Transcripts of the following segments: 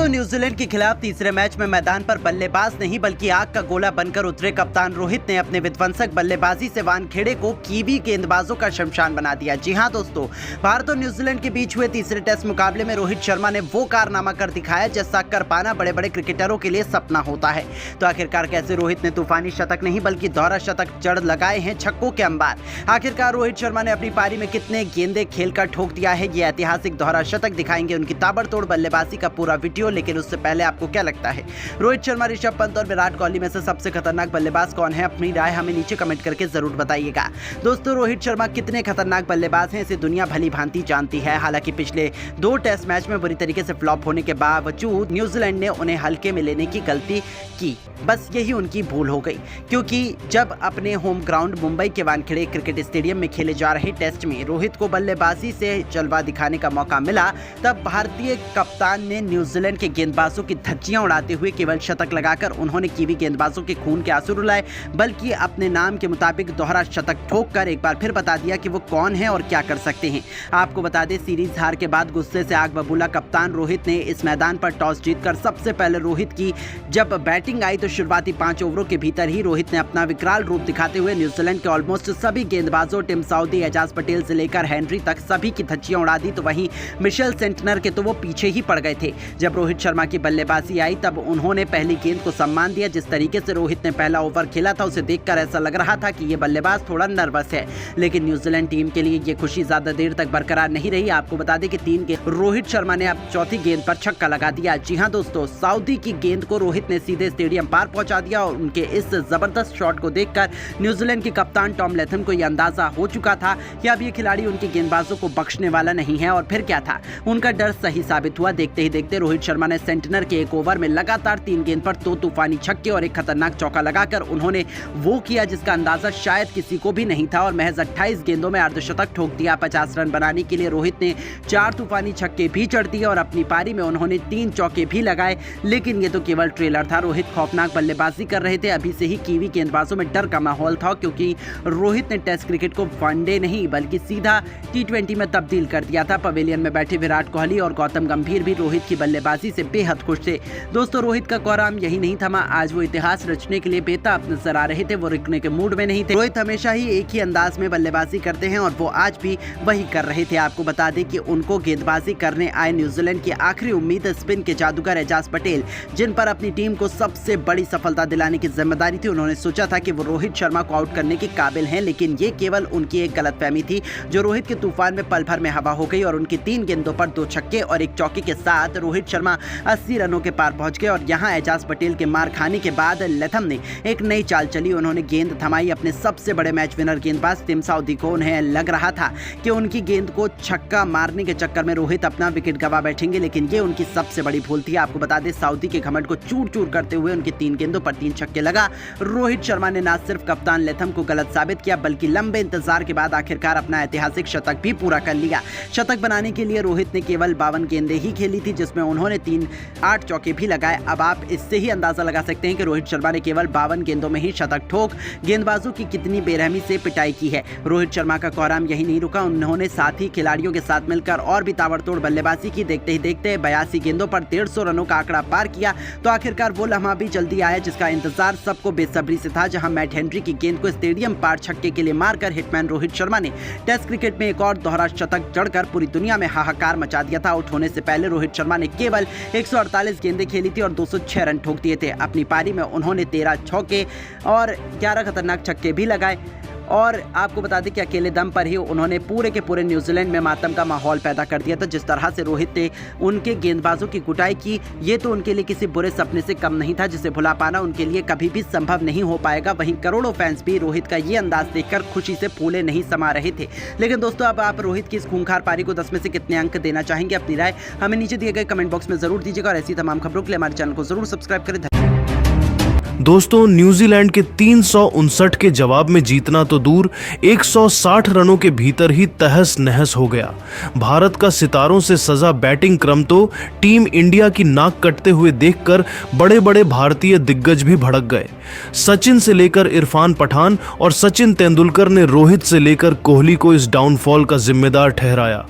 दोस्तों, न्यूजीलैंड के खिलाफ तीसरे मैच में मैदान पर बल्लेबाज नहीं बल्कि आग का गोला बनकर उतरे कप्तान रोहित ने अपने विध्वंसक बल्लेबाजी से वानखेड़े को कीवी गेंदबाजों का शमशान बना दिया। जी हां दोस्तों, भारत और न्यूजीलैंड के बीच हुए तीसरे टेस्ट मुकाबले में रोहित शर्मा ने वो कारनामा कर दिखाया जैसा कर पाना बड़े बड़े क्रिकेटरों के लिए सपना होता है। तो आखिरकार कैसे रोहित ने तूफानी शतक नहीं बल्कि दोहरा शतक जड़ लगाए हैं छक्कों के अंबार। आखिरकार रोहित शर्मा ने अपनी पारी में कितने गेंदे खेलकर ठोक दिया है, ये ऐतिहासिक दोहरा शतक दिखाएंगे उनकी ताबड़तोड़ बल्लेबाजी का पूरा वीडियो। लेकिन उससे पहले आपको क्या लगता है, रोहित शर्मा, ऋषभ पंत और विराट कोहली में से सबसे खतरनाक बल्लेबाज कौन है? अपनी राय हमें नीचे कमेंट करके जरूर बताइएगा। दोस्तों, रोहित शर्मा कितने खतरनाक बल्लेबाज हैं इसे दुनिया भली भांति जानती है। हालांकि पिछले 2 टेस्ट मैच में बुरी तरीके से फ्लॉप होने के बावजूद न्यूजीलैंड ने उन्हें हल्के में लेने की गलती की। बस यही उनकी भूल हो गई, क्योंकि जब अपने होम ग्राउंड मुंबई के वानखेड़े क्रिकेट स्टेडियम में खेले जा रहे टेस्ट में रोहित को बल्लेबाजी से जलवा दिखाने का मौका मिला, तब भारतीय कप्तान ने न्यूजीलैंड के गेंदबाजों की धज्जियां उड़ाते हुए केवल शतक लगाकर उन्होंने कीवी गेंदबाजों के खून के आंसू रुलाए, बल्कि अपने नाम के मुताबिक दोहरा शतक ठोककर एक बार फिर बता दिया कि वो कौन है और क्या कर सकते हैं। आपको बता दें, सीरीज हार के बाद गुस्से से आग बबूला कप्तान रोहित ने इस मैदान पर टॉस जीतकर सबसे पहले रोहित की जब बैटिंग आई तो शुरुआती 5 ओवरों के भीतर ही रोहित ने अपना विकराल रूप दिखाते हुए न्यूजीलैंड के ऑलमोस्ट सभी गेंदबाजों, टिम साउदी, एजाज पटेल से लेकर हेनरी तक सभी की धज्जियां उड़ा दी। तो वहीं मिशेल सेंटनर के तो वो पीछे ही पड़ गए थे। जब रोहित शर्मा की बल्लेबाजी आई तब उन्होंने पहली गेंद को सम्मान दिया। जिस तरीके से रोहित ने पहला ओवर खेला था उसे देखकर ऐसा लग रहा था कि ये बल्लेबाज थोड़ा नर्वस है। लेकिन न्यूजीलैंड टीम के लिए ये खुशी ज्यादा देर तक बरकरार नहीं रही। आपको बता दें कि 3 गेंद रोहित शर्मा ने अब चौथी गेंद पर छक्का लगा दिया। जी हां दोस्तों, साउदी की गेंद को रोहित ने सीधे स्टेडियम पार पहुंचा दिया और उनके इस जबरदस्त शॉट को देखकर न्यूजीलैंड के कप्तान टॉम लैथम को यह अंदाजा हो चुका था कि अब ये खिलाड़ी उनके गेंदबाजों को बख्शने वाला नहीं है। और फिर क्या था, उनका डर सही साबित हुआ। देखते ही देखते रोहित शर्मा ने सेंटनर के एक ओवर में लगातार 3 गेंद पर 2 तूफानी छक्के और एक खतरनाक चौका लगाकर उन्होंने वो किया जिसका अंदाजा शायद किसी को भी नहीं था और महज 28 गेंदों में अर्धशतक ठोक दिया। 50 रन बनाने के लिए रोहित ने 4 तूफानी छक्के भी जड़ दिए और अपनी पारी में उन्होंने 3 चौके भी लगाए। लेकिन ये तो केवल ट्रेलर था। रोहित खौफनाक बल्लेबाजी कर रहे थे। अभी से ही कीवी गेंदबाजों में डर का माहौल था, क्योंकि रोहित ने टेस्ट क्रिकेट को वनडे नहीं बल्कि सीधा T20 में तब्दील कर दिया था। पवेलियन में बैठे विराट कोहली और गौतम गंभीर भी रोहित की बल्लेबाजी से बेहद खुश थे। दोस्तों, रोहित का काम यही नहीं थमा। आज वो इतिहास रचने के लिए बेताब नजर आ रहे थे। वो रुकने के मूड में नहीं थे। रोहित हमेशा ही एक ही अंदाज में बल्लेबाजी करते हैं और वो आज भी वही कर रहे थे। आपको बता दें कि उनको गेंदबाजी करने आए न्यूजीलैंड की आखिरी उम्मीद स्पिन के जादूगर एजाज पटेल, जिन पर अपनी टीम को सबसे बड़ी सफलता दिलाने की जिम्मेदारी थी। उन्होंने सोचा था कि वो रोहित शर्मा को आउट करने के काबिल हैं, लेकिन ये केवल उनकी एक गलतफहमी थी जो रोहित के तूफान में पल भर में हवा हो गई और उनकी 3 गेंदों पर 2 छक्के और 1 चौके के साथ रोहित शर्मा 80 रनों के पार पहुंच गए। और यहां एजाज पटेल के मार खाने के बाद लैथम ने एक नई चाल चली। उन्होंने गेंद थमाई अपने सबसे बड़े मैच विनर गेंदबाज टिम साउदी को। उन्हें लग रहा था कि उनकी गेंद को छक्का मारने के चक्कर में रोहित अपना विकेट गंवा बैठेंगे, लेकिन ये उनकी सबसे बड़ी भूल थी। आपको बता दें, साउदी के घमंड को चूर चूर करते हुए उनकी 3 गेंदों पर 3 छक्के लगा रोहित शर्मा ने न सिर्फ कप्तान लैथम को गलत साबित किया बल्कि लंबे इंतजार के बाद आखिरकार अपना ऐतिहासिक शतक भी पूरा कर लिया। शतक बनाने के लिए रोहित ने केवल 52 गेंदें ही खेली थी, जिसमें उन्होंने 8 चौके भी लगाए। अब आप इससे ही अंदाजा लगा सकते हैं कि रोहित शर्मा ने केवल 52 गेंदों में ही शतक ठोक गेंदबाजों की कितनी बेरहमी से पिटाई की है। रोहित शर्मा का कोराम यही नहीं रुका। उन्होंने साथी खिलाड़ियों के साथ मिलकर और भी ताबड़तोड़ बल्लेबाजी की। देखते ही देखते 82 गेंदों पर 150 रनों का आंकड़ा पार किया। तो आखिरकार वो लम्हा भी जल्दी आया जिसका इंतजार सबको बेसब्री से था, जहां मैट हेनरी की गेंद को स्टेडियम पार छक्के के लिए मारकर हिटमैन रोहित शर्मा ने टेस्ट क्रिकेट में एक और दोहरा शतक जड़कर पूरी दुनिया में हाहाकार मचा दिया था। आउट होने से पहले रोहित शर्मा ने केवल 148 गेंदें खेली थी और 206 रन ठोक दिए थे। अपनी पारी में उन्होंने 13 चौके और 11 खतरनाक छक्के भी लगाए और आपको बता दें कि अकेले दम पर ही उन्होंने पूरे के पूरे न्यूजीलैंड में मातम का माहौल पैदा कर दिया था। जिस तरह से रोहित ने उनके गेंदबाजों की कुटाई की, ये तो उनके लिए किसी बुरे सपने से कम नहीं था, जिसे भुला पाना उनके लिए कभी भी संभव नहीं हो पाएगा। वहीं करोड़ों फैंस भी रोहित का ये अंदाज देखकर खुशी से फूले नहीं समा रहे थे। लेकिन दोस्तों, अब आप रोहित की इस खूंखार पारी को 10 में से कितने अंक देना चाहेंगे? अपनी राय हमें नीचे दिए गए कमेंट बॉक्स में जरूर दीजिएगा और ऐसी तमाम खबरों के लिए हमारे चैनल को जरूर सब्सक्राइब करें। दोस्तों, न्यूजीलैंड के 359 के जवाब में जीतना तो दूर 160 रनों के भीतर ही तहस नहस हो गया। भारत का सितारों से सजा बैटिंग क्रम तो टीम इंडिया की नाक कटते हुए देखकर बड़े बड़े भारतीय दिग्गज भी भड़क गए। सचिन से लेकर इरफान पठान और सचिन तेंदुलकर ने रोहित से लेकर कोहली को इस डाउनफॉल का जिम्मेदार ठहराया।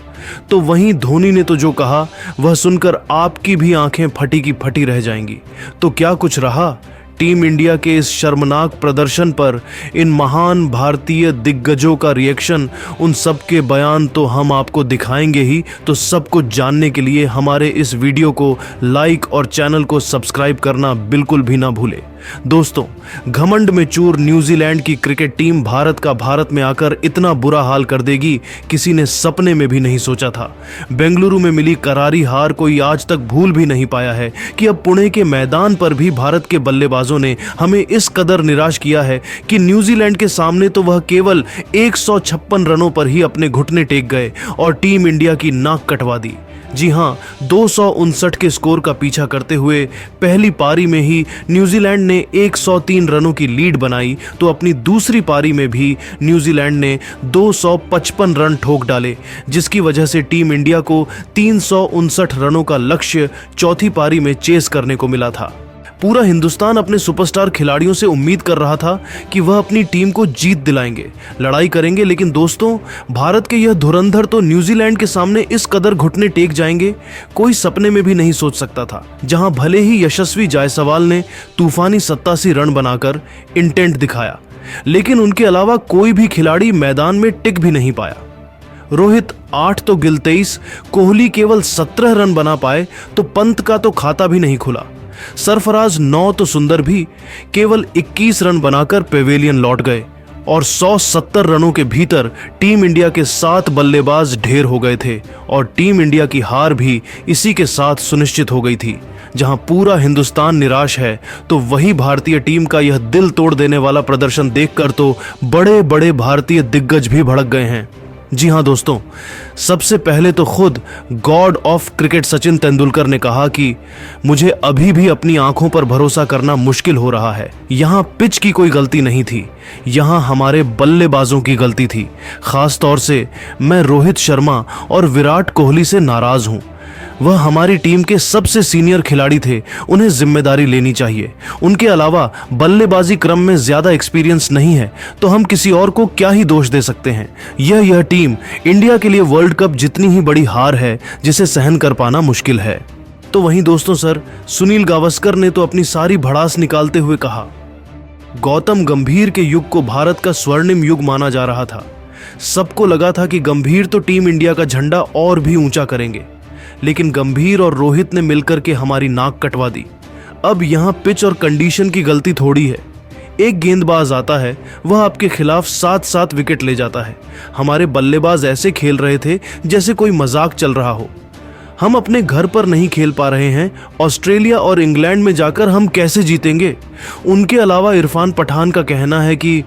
तो वहीं धोनी ने तो जो कहा वह सुनकर आपकी भी आंखें फटी की फटी रह जाएंगी। तो क्या कुछ रहा टीम इंडिया के इस शर्मनाक प्रदर्शन पर इन महान भारतीय दिग्गजों का रिएक्शन, उन सब के बयान तो हम आपको दिखाएंगे ही। तो सब कुछ जानने के लिए हमारे इस वीडियो को लाइक और चैनल को सब्सक्राइब करना बिल्कुल भी ना भूले। दोस्तों, घमंड में चूर न्यूजीलैंड की क्रिकेट टीम भारत में आकर इतना बुरा हाल कर देगी किसी ने सपने में भी नहीं सोचा था। बेंगलुरु में मिली करारी हार कोई आज तक भूल भी नहीं पाया है कि अब पुणे के मैदान पर भी भारत के बल्लेबाजों ने हमें इस कदर निराश किया है कि न्यूजीलैंड के सामने तो वह केवल 156 रनों पर ही अपने घुटने टेक गए और टीम इंडिया की नाक कटवा दी। जी हां, 259 के स्कोर का पीछा करते हुए पहली पारी में ही न्यूजीलैंड ने 103 रनों की लीड बनाई, तो अपनी दूसरी पारी में भी न्यूजीलैंड ने 255 रन ठोक डाले, जिसकी वजह से टीम इंडिया को 359 रनों का लक्ष्य चौथी पारी में चेस करने को मिला था। पूरा हिंदुस्तान अपने सुपरस्टार खिलाड़ियों से उम्मीद कर रहा था कि वह अपनी टीम को जीत दिलाएंगे, लड़ाई करेंगे, लेकिन दोस्तों, भारत के यह धुरंधर तो न्यूजीलैंड के सामने इस कदर घुटने टेक जाएंगे कोई सपने में भी नहीं सोच सकता था। जहां भले ही यशस्वी जायसवाल ने तूफानी 87 रन बनाकर इंटेंट दिखाया, लेकिन उनके अलावा कोई भी खिलाड़ी मैदान में टिक भी नहीं पाया। रोहित 8 तो गिल 23, कोहली केवल 17 रन बना पाए, तो पंत का तो खाता भी नहीं खुला। सरफराज 9 तो सुंदर भी केवल 21 रन बनाकर पेवेलियन लौट गए और 170 रनों के भीतर टीम इंडिया के 7 बल्लेबाज ढेर हो गए थे और टीम इंडिया की हार भी इसी के साथ सुनिश्चित हो गई थी। जहां पूरा हिंदुस्तान निराश है, तो वही भारतीय टीम का यह दिल तोड़ देने वाला प्रदर्शन देखकर तो बड़े बड़े भारतीय दिग्गज भी भड़क गए हैं। जी हां दोस्तों, सबसे पहले तो खुद God of cricket Sachin Tendulkar ने कहा कि मुझे अभी भी अपनी आंखों पर भरोसा करना मुश्किल हो रहा है। यहां पिच की कोई गलती नहीं थी, यहां हमारे बल्लेबाजों की गलती थी। खास तौर से मैं रोहित शर्मा और विराट कोहली से नाराज हूं। वह हमारी टीम के सबसे सीनियर खिलाड़ी थे, उन्हें जिम्मेदारी लेनी चाहिए। उनके अलावा बल्लेबाजी क्रम में ज्यादा एक्सपीरियंस नहीं है, तो हम किसी और को क्या ही दोष दे सकते हैं। यह टीम इंडिया के लिए वर्ल्ड कप जितनी ही बड़ी हार है, जिसे सहन कर पाना मुश्किल है। तो वहीं दोस्तों सर, सुनील गावस्कर ने तो अपनी सारी भड़ास निकालते हुए कहा, गौतम गंभीर के युग को भारत का स्वर्णिम युग माना जा रहा था। सबको लगा था कि गंभीर तो टीम इंडिया का झंडा और भी ऊंचा करेंगे, लेकिन गंभीर और रोहित ने मिलकर के हमारी नाक कटवा दी। अब यहां पिच और कंडीशन की गलती थोड़ी है। एक गेंदबाज आता है, वह आपके खिलाफ 7-7 विकेट ले जाता है। हमारे बल्लेबाज ऐसे खेल रहे थे जैसे कोई मजाक चल रहा हो। हम अपने घर पर नहीं खेल पा रहे हैं, ऑस्ट्रेलिया और इंग्लैंड में जाकर हम कैसे जीतेंगे। उनके अलावा इरफान पठान का कहना है कि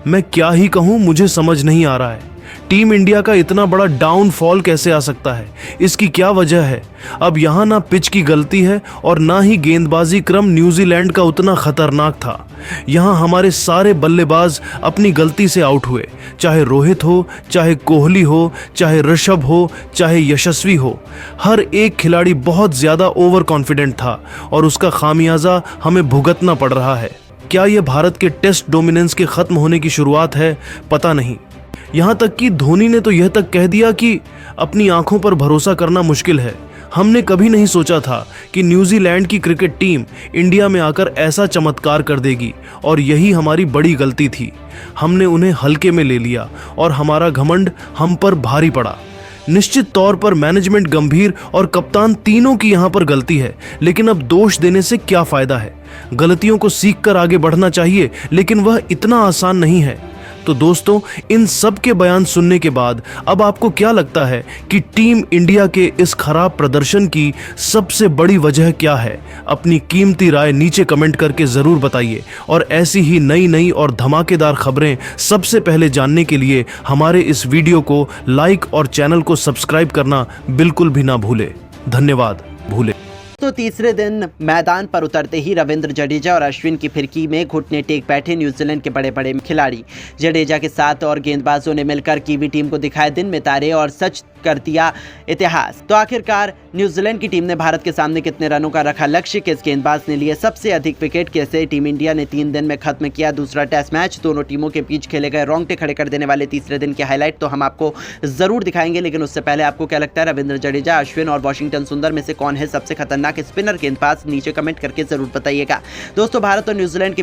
मैं क्या ही कहूं, मुझे समझ नहीं आ रहा है, टीम इंडिया का इतना बड़ा डाउनफॉल कैसे आ सकता है, इसकी क्या वजह है। अब यहां ना पिच की गलती है और ना ही गेंदबाजी क्रम न्यूजीलैंड का उतना खतरनाक था। यहां हमारे सारे बल्लेबाज अपनी गलती से आउट हुए, चाहे रोहित हो, चाहे कोहली हो, चाहे ऋषभ हो, चाहे यशस्वी हो। हर एक खिलाड़ी बहुत ज्यादा ओवर कॉन्फिडेंट था और उसका खामियाजा हमें भुगतना पड़ रहा है। क्या यह भारत के टेस्ट डोमिनेंस के खत्म होने की शुरुआत है, पता नहीं। यहां तक कि धोनी ने तो यह तक कह दिया कि अपनी आंखों पर भरोसा करना मुश्किल है। हमने कभी नहीं सोचा था कि न्यूजीलैंड की क्रिकेट टीम इंडिया में आकर ऐसा चमत्कार कर देगी और यही हमारी बड़ी गलती थी। हमने उन्हें हल्के में ले लिया और हमारा घमंड हम पर भारी पड़ा। निश्चित तौर पर मैनेजमेंट, गंभीर और कप्तान तीनों की यहां पर गलती है, लेकिन अब दोष देने से क्या फायदा है। गलतियों को सीखकर आगे बढ़ना चाहिए, लेकिन वह इतना आसान नहीं है। तो दोस्तों, इन सब के बयान सुनने के बाद अब आपको क्या लगता है कि टीम इंडिया के इस खराब प्रदर्शन की सबसे बड़ी वजह क्या है? अपनी कीमती राय नीचे कमेंट करके जरूर बताइए और ऐसी ही नई और धमाकेदार खबरें सबसे पहले जानने के लिए हमारे इस वीडियो को लाइक और चैनल को सब्सक्राइब करना बिल्कुल भी ना भूले। धन्यवाद। दोस्तों तीसरे दिन मैदान पर उतरते ही रविंद्र जडेजा और अश्विन की फिरकी में घुटने टेक बैठे न्यूजीलैंड के बड़े बड़े खिलाड़ी। जडेजा के साथ और गेंदबाजों ने मिलकर कीवी टीम को दिखाए दिन में तारे और सच कर दिया इतिहास। तो आखिरकार न्यूजीलैंड की टीम ने भारत के सामने कितने रनों का रखा लक्ष्य, किस गेंदबाज ने लिए सबसे अधिक विकेट, कैसे टीम इंडिया ने 3 दिन में खत्म किया दूसरा टेस्ट मैच, दोनों टीमों के बीच खेले गए रोंगटे खड़े कर देने वाले तीसरे दिन के हाईलाइट तो हम आपको जरूर दिखाएंगे। लेकिन उससे पहले आपको क्या लगता है रविंद्र जडेजा, अश्विन और वॉशिंगटन सुंदर में से कौन है सबसे खतरनाक स्पिनर गेंदबाज, नीचे कमेंट करके जरूर बताइएगा। दोस्तों भारत और न्यूजीलैंड के बीच